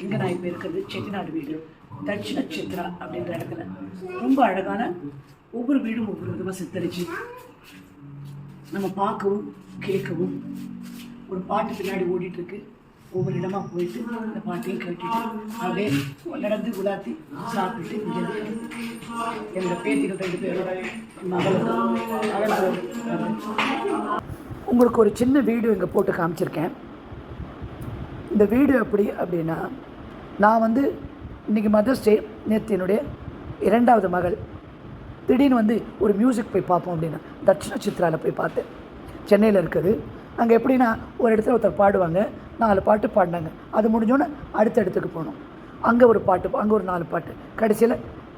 இங்கே நான் இப்போ இருக்கிறது செட்டிநாடு வீடு தட்சிண சித்ரா அப்படின்ற இடத்துல ரொம்ப அழகான ஒவ்வொரு வீடும் ஒவ்வொரு விதமாக சித்தரிச்சு நம்ம பார்க்கவும் கேட்கவும் ஒரு பாட்டு பின்னாடி ஓடிட்டுருக்கு. ஒவ்வொரு இடமா போயிட்டு அந்த பாட்டையும் கேட்டுட்டு அப்படியே நடந்து குலாத்தி சாப்பிட்டு இங்கே என்னோட பேத்திகள் 2 பேரோட மகளோட உங்களுக்கு ஒரு சின்ன வீடியோ இங்கே போட்டு காமிச்சிருக்கேன். இந்த வீடியோ எப்படி அப்படின்னா, நான் வந்து இன்றைக்கி மதர்ஸ் டே, நேற்று என்னுடைய 2வது மகள் திடீர்னு ஒரு மியூசிக் போய் பார்ப்போம் அப்படின்னா தட்சிண சித்ராவில் போய் பார்த்தேன். சென்னையில் இருக்குது. அங்கே எப்படின்னா ஒரு இடத்துல ஒருத்தர் பாடுவாங்க, 4 பாட்டு பாடினாங்க. அது முடிஞ்சோன்னே அடுத்த இடத்துக்கு போனோம். அங்கே ஒரு பாட்டு, அங்கே ஒரு 4 பாட்டு. கடைசியில்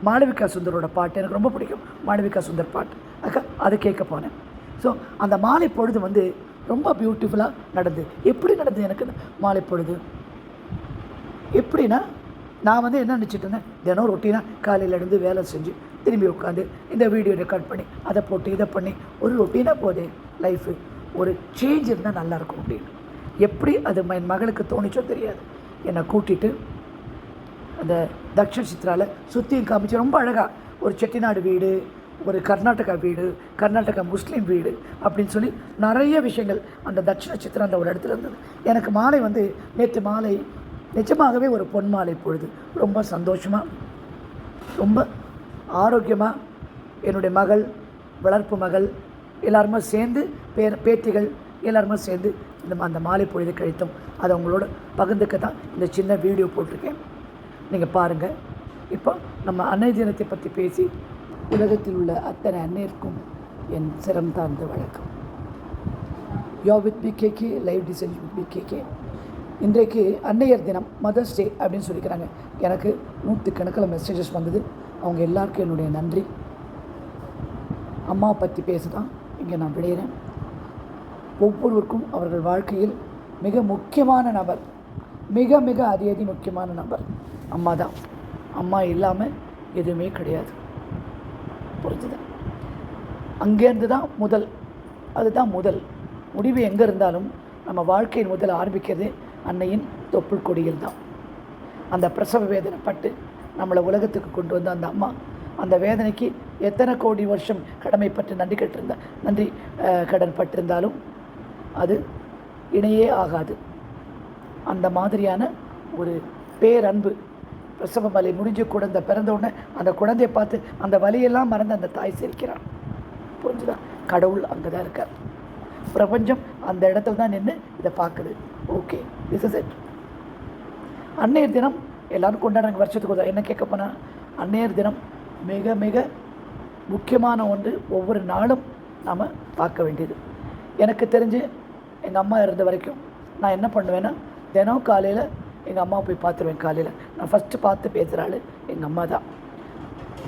மாளவிகா சுந்தரோட பாட்டு எனக்கு ரொம்ப பிடிக்கும். மாளவிகா சுந்தர் பாட்டு அதை கேட்க போனேன். ஸோ அந்த மாலை பொழுது ரொம்ப பியூட்டிஃபுல்லாக நடந்து. எப்படி நடந்தது எனக்கு மாலை பொழுது எப்படின்னா, நான் என்ன நினச்சிட்டு இருந்தேன், தினம் ரொட்டீனாக காலையில் எழுந்து வேலை செஞ்சு திரும்பி உட்காந்து இந்த வீடியோ ரெக்கார்ட் பண்ணி அதை போட்டு இதை பண்ணி ஒரு ரொட்டீனாக போதே லைஃபு. ஒரு சேஞ்ச் இருந்தால் நல்லாயிருக்கும் அப்படின்னு எப்படி அது என் மகளுக்கு தோணிச்சோ தெரியாது. என்னை கூட்டிகிட்டு அந்த தட்சிண சித்ராவில் சுற்றியும் காமிச்சு ரொம்ப அழகாக ஒரு செட்டிநாடு வீடு, ஒரு கர்நாடகா வீடு, கர்நாடகா முஸ்லீம் வீடு அப்படின்னு சொல்லி நிறைய விஷயங்கள் அந்த தட்சிண சித்ரா அந்த ஒரு இடத்துல இருந்தது. எனக்கு மாலை நேற்று மாலை நிஜமாகவே ஒரு பொன் மாலை பொழுது ரொம்ப சந்தோஷமாக, ரொம்ப ஆரோக்கியமாக என்னுடைய மகள், வளர்ப்பு மகள் எல்லாருமே சேர்ந்து பேத்திகள் எல்லாருமே சேர்ந்து அந்த மாலை பொழுது கழித்தோம். அதை உங்களோட பகிர்ந்துக்க தான் இந்த சின்ன வீடியோ போட்டிருக்கேன். நீங்கள் பாருங்கள். இப்போ நம்ம அன்னை தினத்தை பற்றி பேசி உலகத்தில் உள்ள அத்தனை அன்னையருக்கும் என் சிரம் தாழ்ந்த வணக்கம். Yo with PKK live design with PKK. இன்றைக்கு அன்னையர் தினம், மதர்ஸ் டே அப்படின்னு சொல்லிக்கிறாங்க. எனக்கு 100கணக்கில் மெசேஜஸ் வந்தது. அவங்க எல்லாருக்கும் என்னுடைய நன்றி. அம்மாவை பற்றி பேச தான் இங்கே நான் விளையிறேன். ஒவ்வொருவருக்கும் அவர்கள் வாழ்க்கையில் மிக முக்கியமான நபர், மிக மிக அதி முக்கியமான நபர் அம்மா தான். அம்மா இல்லாமல் எதுவுமே கிடையாது. புரிஞ்சுது? அங்கேருந்து தான் முதல், அதுதான் முதல் முடிவு. எங்கே இருந்தாலும் நம்ம வாழ்க்கையின் முதல் ஆரம்பிக்கிறது அன்னையின் தொப்புள் கொடியில் தான். அந்த பிரசவ வேதனை பட்டு நம்மளை உலகத்துக்கு கொண்டு வந்த அந்த அம்மா, அந்த வேதனைக்கு எத்தனை கோடி வருஷம் கடமைப்பட்டு நன்றி கடன் பட்டிருந்தாலும் அது இணையே ஆகாது. அந்த மாதிரியான ஒரு பேரன்பு. பிரசவ வலி முடிஞ்சு குழந்தை பிறந்த உடனே அந்த குழந்தையை பார்த்து அந்த வலியெல்லாம் மறந்து அந்த தாய் சிரிக்கிறான். புரிஞ்சுதா? கடவுள் அங்கே தான் இருக்கார். பிரபஞ்சம் அந்த இடத்துல தான் நின்று இதை பார்க்குது. Okay, this is it. அன்னையர் தினம் எல்லோரும் கொண்டாடுறாங்க வருஷத்துக்கு. என்ன கேட்க போனால், அன்னையர் தினம் மிக மிக முக்கியமான ஒன்று. ஒவ்வொரு நாளும் நாம் பார்க்க வேண்டியது. எனக்கு தெரிஞ்சு எங்கள் அம்மா இருந்த வரைக்கும் நான் என்ன பண்ணுவேன்னா, தினம் காலையில் எங்கள் அம்மா போய் பார்த்துருவேன். காலையில் நான் ஃபஸ்ட்டு பார்த்து பேசுகிற ஆள் எங்கள் அம்மா தான்.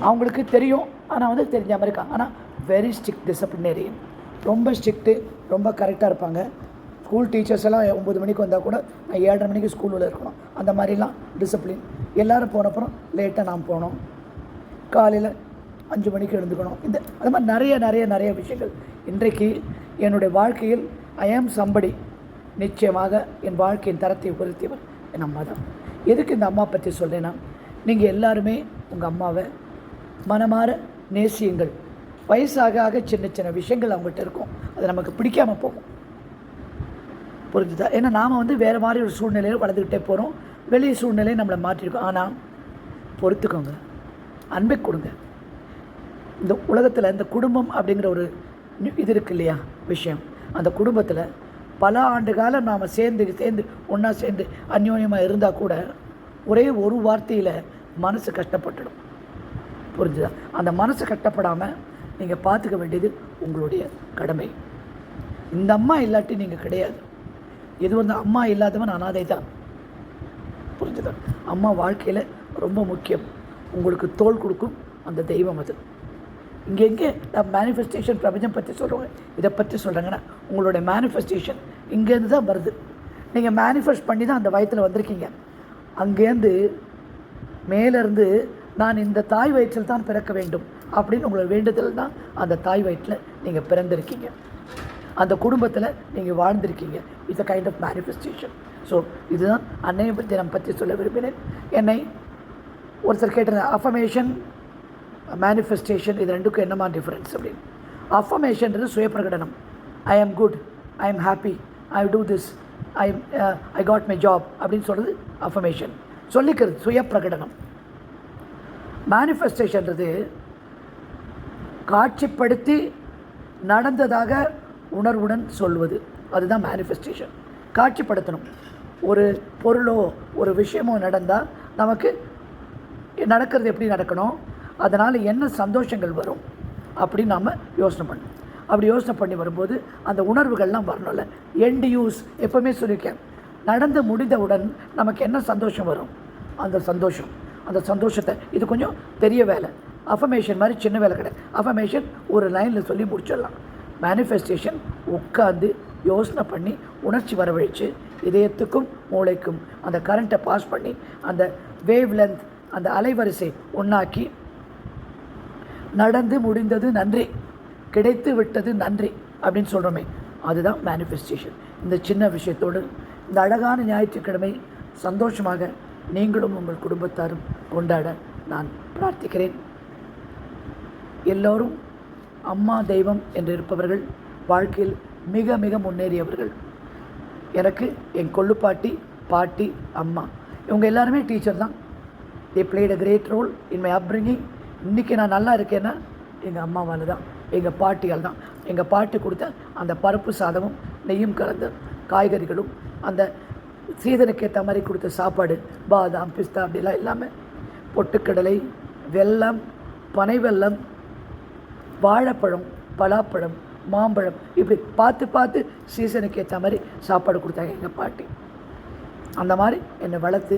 அவங்களுக்கு தெரியும், ஆனால் தெரிஞ்ச மாதிரி இருக்காங்க. ஆனால் வெரி ஸ்ட்ரிக்ட் டிசிப்ளினேரியன். ரொம்ப ஸ்ட்ரிக்ட்டு, ரொம்ப கரெக்டாக இருப்பாங்க. ஸ்கூல் டீச்சர்ஸ் எல்லாம் 9 மணிக்கு வந்தால் கூட நான் 7:30 மணிக்கு ஸ்கூலில் இருக்கணும். அந்த மாதிரிலாம் டிசிப்ளின். எல்லோரும் போனப்புறம் லேட்டாக நான் போனோம். காலையில் 5 மணிக்கு எழுந்துக்கணும். அது மாதிரி நிறைய விஷயங்கள். இன்றைக்கு என்னுடைய வாழ்க்கையில் ஐ ஆம் சம்படி. நிச்சயமாக என் வாழ்க்கையின் தரத்தை உயர்த்தியவர் என் அம்மா தான். எதுக்கு இந்த அம்மா பற்றி சொல்கிறேன்னா, நீங்கள் எல்லாருமே உங்கள் அம்மாவை மனமாற நேசியுங்கள். வயசாக சின்ன சின்ன விஷயங்கள் அவங்ககிட்ட இருக்கும், அது நமக்கு பிடிக்காமல் போகும். புரிஞ்சுதா? ஏன்னா நாம் வேறு மாதிரி ஒரு சூழ்நிலையில் வளர்ந்துக்கிட்டே போகிறோம். வெளி சூழ்நிலையை நம்மளை மாற்றிருக்கோம். ஆனால் பொறுத்துக்கோங்க, அன்பை கொடுங்க. இந்த உலகத்தில் இந்த குடும்பம் அப்படிங்கிற ஒரு இது இருக்குது இல்லையா விஷயம். அந்த குடும்பத்தில் பல ஆண்டு காலம் நாம் சேர்ந்து ஒன்றா சேர்ந்து அந்யோன்யமாக இருந்தால் கூட ஒரே ஒரு வார்த்தையில் மனசு கஷ்டப்பட்டுடும். புரிஞ்சுதா? அந்த மனசு கஷ்டப்படாமல் நீங்கள் பார்த்துக்க வேண்டியது உங்களுடைய கடமை. இந்த அம்மா இல்லாட்டி நீங்கள் கிடையாது. இது அம்மா இல்லாதவன் அனாதை தான். புரிஞ்சுதா? அம்மா வாழ்க்கையில் ரொம்ப முக்கியம். உங்களுக்கு தோள் கொடுக்கும் அந்த தெய்வம் அது. இங்கே நான் மேனிஃபெஸ்டேஷன் பிரபஞ்சம் பற்றி சொல்கிறவங்க இதை பற்றி சொல்கிறாங்கன்னா, உங்களுடைய மேனிஃபெஸ்டேஷன் இங்கேருந்து தான் வருது. நீங்கள் மேனிஃபெஸ்ட் பண்ணி தான் அந்த வயிற்றில் வந்திருக்கீங்க. அங்கேருந்து மேலேருந்து நான் இந்த தாய் வயிற்றில் தான் பிறக்க வேண்டும் அப்படின்னு உங்களோட வேண்டுதல் தான் அந்த தாய் வயிற்றில் நீங்கள் பிறந்திருக்கீங்க. அந்த குடும்பத்தில் நீங்கள் வாழ்ந்திருக்கீங்க. It's a kind of manifestation. So இதுதான் அன்னையை பற்றி நான் பற்றி சொல்ல விரும்பினேன். என்னை ஒருத்தர் கேட்டிருந்தேன், அஃபர்மேஷன் மேனிஃபெஸ்டேஷன் இது ரெண்டுக்கும் என்னமா டிஃப்ரென்ஸ் அப்படின்னு. அஃபர்மேஷன்றது சுயப்பிரகடனம். ஐ ஆம் good, I am happy, I do this, I got my job அப்படின்னு சொல்கிறது அஃபர்மேஷன், சொல்லிக்கிறது சுயப்பிரகடனம். மேனிஃபெஸ்டேஷன்றது காட்சிப்படுத்தி நடந்ததாக உணர்வுடன் சொல்வது, அதுதான் மேனிஃபெஸ்டேஷன். காட்சிப்படுத்தணும். ஒரு பொருளோ ஒரு விஷயமோ நடந்தால் நமக்கு நடக்கிறது எப்படி நடக்கணும், அதனால் என்ன சந்தோஷங்கள் வரும் அப்படின்னு நாம் யோசனை பண்ணணும். அப்படி யோசனை பண்ணி வரும்போது அந்த உணர்வுகள்லாம் வரணும்ல. எண்ட் யூஸ் எப்போவுமே சொல்லியிருக்கேன், நடந்து முடிந்தவுடன் நமக்கு என்ன சந்தோஷம் வரும், அந்த சந்தோஷத்தை இது கொஞ்சம் பெரிய வேலை. அஃபர்மேஷன் மாதிரி சின்ன வேலை கிடையாது. அஃபர்மேஷன் ஒரு லைனில் சொல்லி முடிச்சிடலாம். மேனிஃபெஸ்டேஷன் உட்காந்து யோசனை பண்ணி உணர்ச்சி வரவழைச்சு இதயத்துக்கும் மூளைக்கும் அந்த கரண்ட்டை பாஸ் பண்ணி அந்த வேவ் லென்த் அந்த அலைவரிசை ஒன்றாக்கி நடந்து முடிந்தது நன்றி, கிடைத்து விட்டது நன்றி அப்படின்னு சொல்கிறோமே, அதுதான் மேனிஃபெஸ்டேஷன். இந்த சின்ன விஷயத்தோடு இந்த அழகான ஞாயிற்றுக்கிழமை சந்தோஷமாக நீங்களும் உங்கள் குடும்பத்தாரும் கொண்டாட நான் பிரார்த்திக்கிறேன். எல்லோரும் அம்மா தெய்வம் என்று இருப்பவர்கள் வாழ்க்கையில் மிக மிக முன்னேறியவர்கள். எனக்கு என் கொள்ளுப்பாட்டி, பாட்டி, அம்மா இவங்க எல்லாருமே டீச்சர் தான். They played a great role in my upbringing. இன்றைக்கி நான் நல்லா இருக்கேன்னா எங்கள் அம்மாவால் தான், எங்கள் பாட்டியால் தான். எங்கள் பாட்டி கொடுத்த அந்த பருப்பு சாதமும் நெய்யும் கலந்த காய்கறிகளும் அந்த சீசனுக்கு ஏற்ற மாதிரி கொடுத்த சாப்பாடு, பாதாம் பிஸ்தா அப்படிலாம் எல்லாமே, பொட்டுக்கடலை, வெல்லம், பனை வெல்லம், வாழைப்பழம், பலாப்பழம், மாம்பழம், இப்படி பார்த்து பார்த்து சீசனுக்கு ஏற்ற மாதிரி சாப்பாடு கொடுத்தாங்க எங்கள் பாட்டி. அந்த மாதிரி என்னை வளர்த்து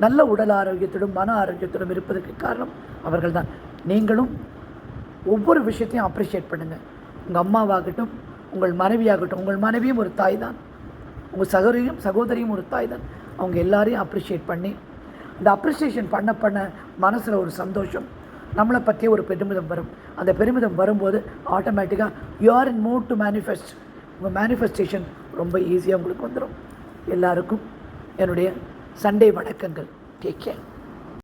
நல்ல உடல் ஆரோக்கியத்துடன் மன ஆரோக்கியத்துடன் இருப்பதற்கு காரணம் அவர்கள் தான். நீங்களும் ஒவ்வொரு விஷயத்தையும் அப்ரிஷியேட் பண்ணுங்கள். உங்கள் அம்மாவாகட்டும், உங்கள் மனைவியாகட்டும், உங்கள் மனைவியும் ஒரு தாய் தான், உங்கள் சகோதரியும் ஒரு தாய் தான். அவங்க எல்லாரையும் அப்ரிஷியேட் பண்ணி இந்த அப்ரிஷியேஷன் பண்ண மனசில் ஒரு சந்தோஷம், நம்மளை பற்றிய ஒரு பெருமிதம் வரும். அந்த பெருமிதம் வரும்போது ஆட்டோமேட்டிக்காக you are in mood to manifest. உங்கள் மேனிஃபெஸ்டேஷன் ரொம்ப ஈஸியாக உங்களுக்கு வந்துடும். எல்லாருக்கும் என்னுடைய சண்டே வணக்கங்கள். Take care.